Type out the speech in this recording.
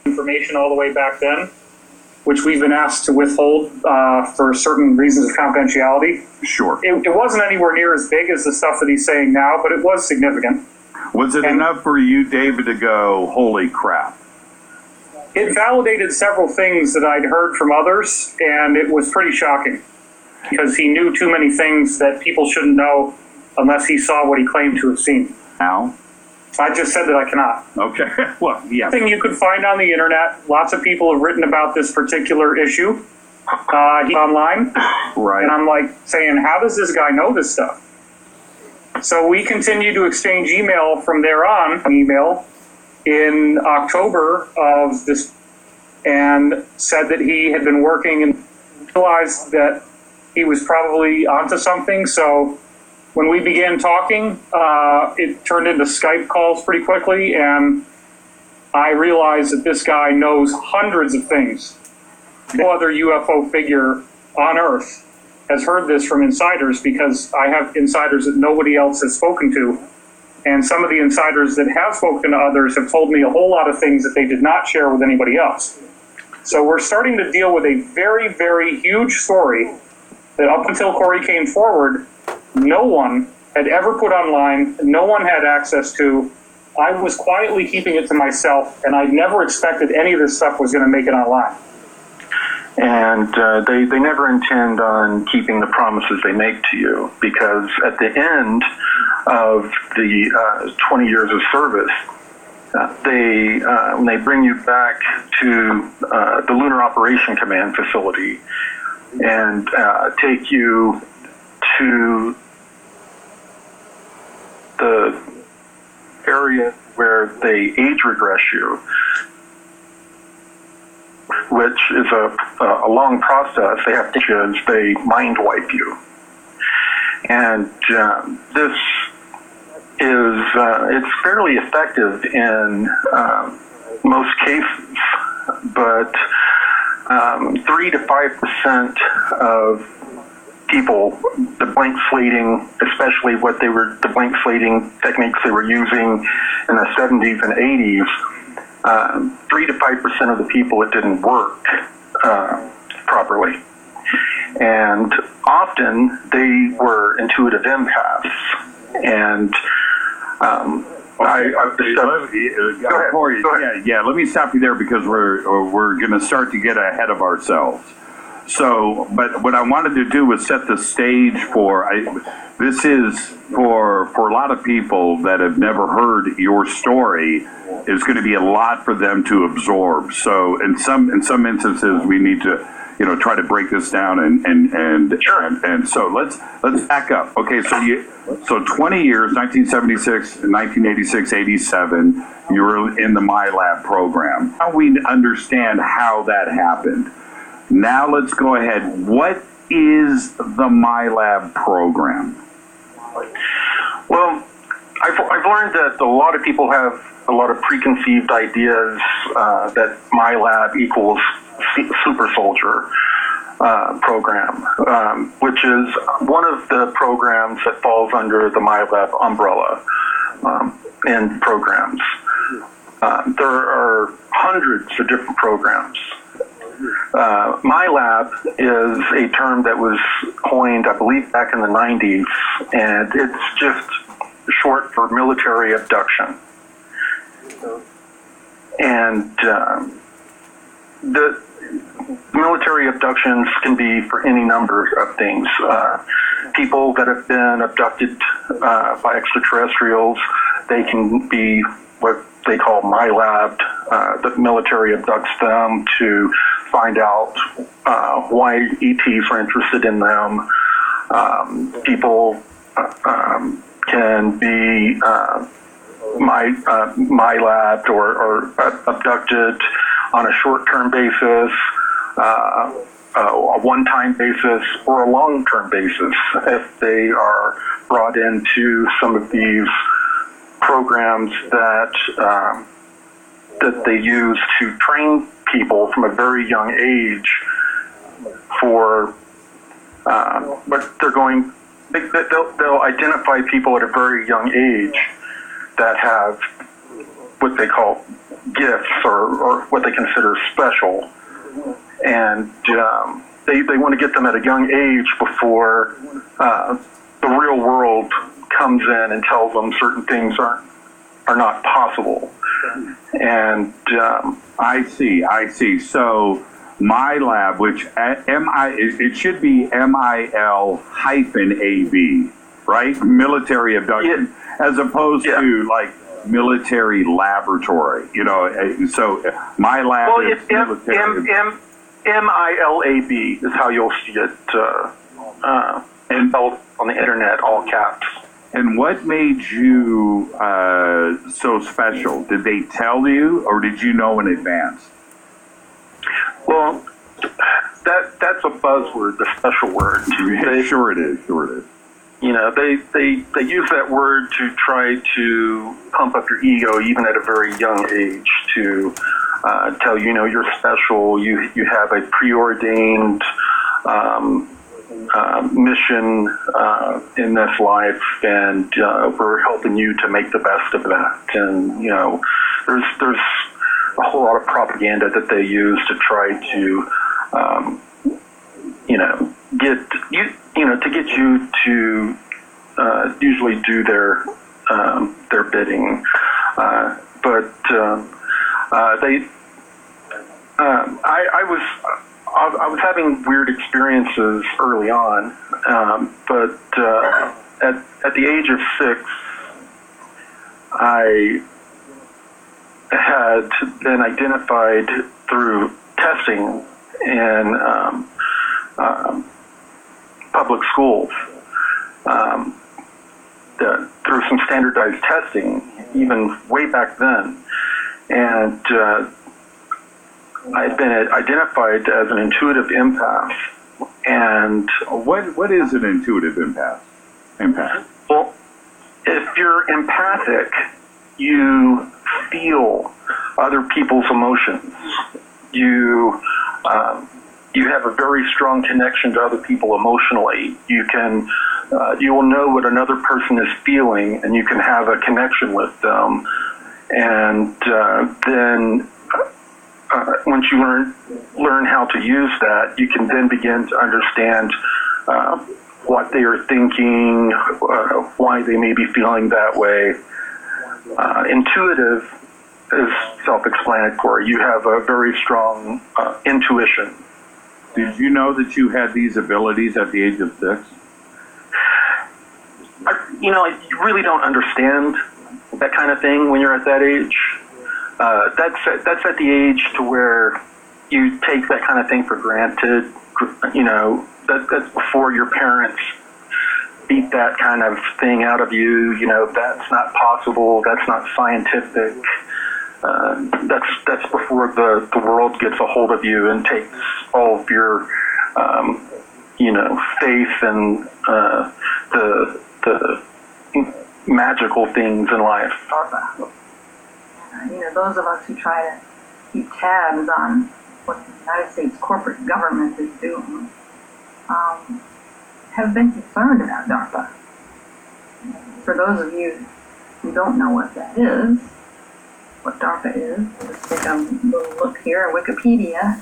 information all the way back then, which we've been asked to withhold for certain reasons of confidentiality. Sure. It wasn't anywhere near as big as the stuff that he's saying now, but it was significant. Was it enough for you, David, to go, holy crap? It validated several things that I'd heard from others, and it was pretty shocking because he knew too many things that people shouldn't know unless he saw what he claimed to have seen. Now? I just said that I cannot. Okay, well, yeah. Thing you could find on the internet, lots of people have written about this particular issue online. Right. And I'm like saying, how does this guy know this stuff? So we continue to exchange email from there on, in October of this, and said that he had been working and realized that he was probably onto something. So when we began talking, it turned into Skype calls pretty quickly, and I realized that this guy knows hundreds of things. No other UFO figure on Earth has heard this from insiders, because I have insiders that nobody else has spoken to. And some of the insiders that have spoken to others have told me a whole lot of things that they did not share with anybody else. So we're starting to deal with a very, very huge story that up until Corey came forward, no one had ever put online, no one had access to. I was quietly keeping it to myself, and I never expected any of this stuff was going to make it online. And they never intend on keeping the promises they make to you, because at the end of the 20 years of service, when they bring you back to the Lunar Operation Command facility and take you to the area where they age regress you, which is a long process. They have to, they mind wipe you. And this is, it's fairly effective in most cases, but 3 to 5% of people, the blank slating, especially the blank slating techniques they were using in the 70s and 80s, 3 to 5% of the people, it didn't work properly. And often they were intuitive empaths. And Corey, let me stop you there, because we're going to start to get ahead of ourselves. So, but what I wanted to do was set the stage for, this is for a lot of people that have never heard your story, is going to be a lot for them to absorb. So in some instances, we need to, try to break this down and so let's back up. Okay, so 20 years, 1976, 1986, 87, you were in the MyLab program. Now we understand how that happened. Now let's go ahead. What is the MyLab program? Well, I've learned that a lot of people have a lot of preconceived ideas that MyLab equals Super Soldier program, which is one of the programs that falls under the MyLab umbrella in programs. There are hundreds of different programs. MyLab is a term that was coined, I believe, back in the 90s, and it's just short for military abduction. And the military abductions can be for any number of things. People that have been abducted by extraterrestrials, they can be what they call MyLab. The military abducts them to find out why ETs are interested in them. People can be MyLab or abducted on a short-term basis, a one-time basis, or a long-term basis if they are brought into some of these programs that they use to train people from a very young age for but they'll identify people at a very young age that have what they call gifts or what they consider special. And they want to get them at a young age before the real world comes in and tells them certain things are not possible. And I see. So my lab, which it should be MIL-AB, right? Military abduction, as opposed to like military laboratory. You know, so my lab is military. MILAB is how you'll see it and spelled on the internet, all caps. And what made you so special? Did they tell you, or did you know in advance? Well, that's a buzzword, the special word. Sure it is. You know, they use that word to try to pump up your ego, even at a very young age, to tell you, you're special. You have a preordained mission in this life, and we're helping you to make the best of that. And there's a whole lot of propaganda that they use to try to get you to usually do their bidding, but I was having weird experiences early on, but at the age of 6, I had been identified through testing in public schools, through some standardized testing, even way back then. And I've been identified as an intuitive empath. And what is an intuitive empath? Well, if you're empathic, you feel other people's emotions. You have a very strong connection to other people emotionally. You will know what another person is feeling, and you can have a connection with them. And then once you learn how to use that, you can then begin to understand what they are thinking, why they may be feeling that way. Intuitive is self-explanatory. You have a very strong intuition. Did you know that you had these abilities at the age of 6? You really don't understand that kind of thing when you're at that age. That's at the age to where you take that kind of thing for granted. That's before your parents beat that kind of thing out of you. That's not possible. That's not scientific. That's before the world gets a hold of you and takes all of your faith and the magical things in life. Those of us who try to keep tabs on what the United States corporate government is doing have been concerned about DARPA. For those of you who don't know what that is, what DARPA is, let's take a little look here at Wikipedia.